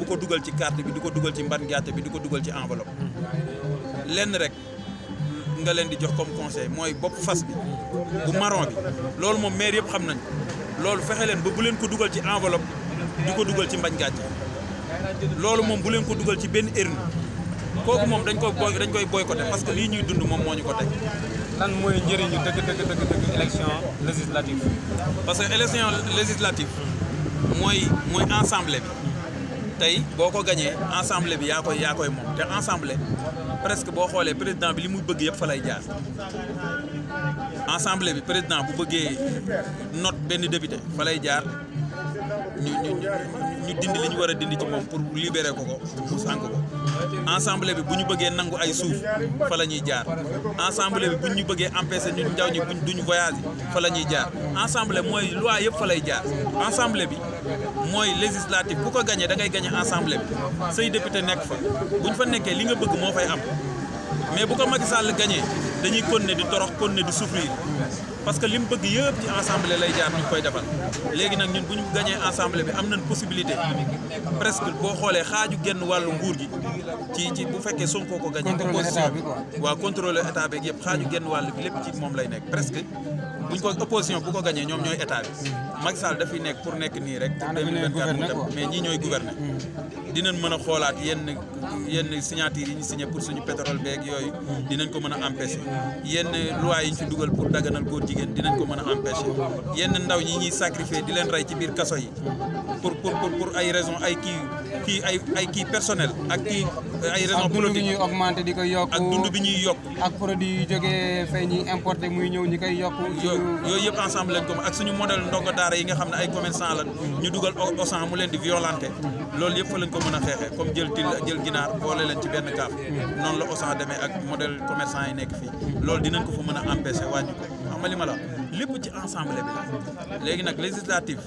ko dugal ci carte bi di ko dugal ci mban gàtte bi di ko dugal ci enveloppe lenn rek nga leen di jox comme conseil mooy bopp fas bi bu marron bi loolu moom maire yëpp xam nañ loolu fexe leen ba bu leen ko dugal ci enveloppe di ko dugal ci mbañ gàcce loolu moom bu leen ko dugal ci benn urne kooku moom dañ koy boycotté parce que lii ñuy dund moom moo ñu ko teg. lan mooy njëriñu dëgg élection législative. parce que élection législative mooy ensemble bi tey boo ko gañee ensemble bi yaa koy moom te ensemble presque boo xoolee président bi li muy bëgg yëpp fa lay jaar ensemble bi président bu bëggee note benn député fa lay jaar ñu dindi li ñu war a dindi ci moom pour libérer ko mu sànk ko ensemble bi bu ñu bëggee nangu ay suuf fa la ñuy jaar ensemble bi bu ñu bëggee empêcher ñun ndaw ñi duñu voyage fa la ñuy jaar ensemble mooy loi yëpp fa lay jaar ensemble bi mooy législatif ku ko gagné da ngay gagné ensemble bi say député nekk fa bu ñu fa nekkee li nga bëgg moo fay am mais bu ko Macky Sall gagné dañuy continuer di torox continuer di souffrir parce que li mu bëgg yëpp ci ensemble lay jaar ñu koy defal léegi nag ñun bu ñu gagné ensemble bi am nañ possibilité presque boo xoolee xaaju genn wàllu nguur gi ci bu fekkee Sonko ko gagné opposition bi waaw contrôler état beeg yëpp xaaju genn wàll bi lépp ci moom lay nekk presque buñ ko opposition bu ko gagné ñoom ñooy état bi Macky Sall dafay nekk pour nekk nii rek pour 2024 mu dem mais ñii ñooy gouverner dinañ mën a xoolaat yenn signature yi ñu signé pour suñu pétrole beeg yooyu dinañ ko mën a empêcher yenn loi yi ñu fi dugal pour daganal góor jigéen dinañ ko mën a empêcher yenn ndaw ñi ñuy sacrifier di leen rey ci biir kaso yi pour ay raison ay kii personnel ak kii ay raison politique ak dund bi ñuy augmenté di ko yokk ak dund bi ñuy yokk ak produit yu jógee fee ñuy importé muy ñëw ñi koy yokk yooyu yëpp ensemble lañ ko ak suñu modèle ndongo daara yi nga xam ne ay commerçant la ñu dugal Auchan mu leen di violenté loolu yëpp fa lañ ko mën a xeexee comme jël ginaar boole leen ci benn kaaf noonu la Auchan demee ak modèle commerçant yi nekk fii loolu dinañ ko fa mën a empêcher wàññi ko xam nga li ma la lépp ci ensemble bi la léegi nag législative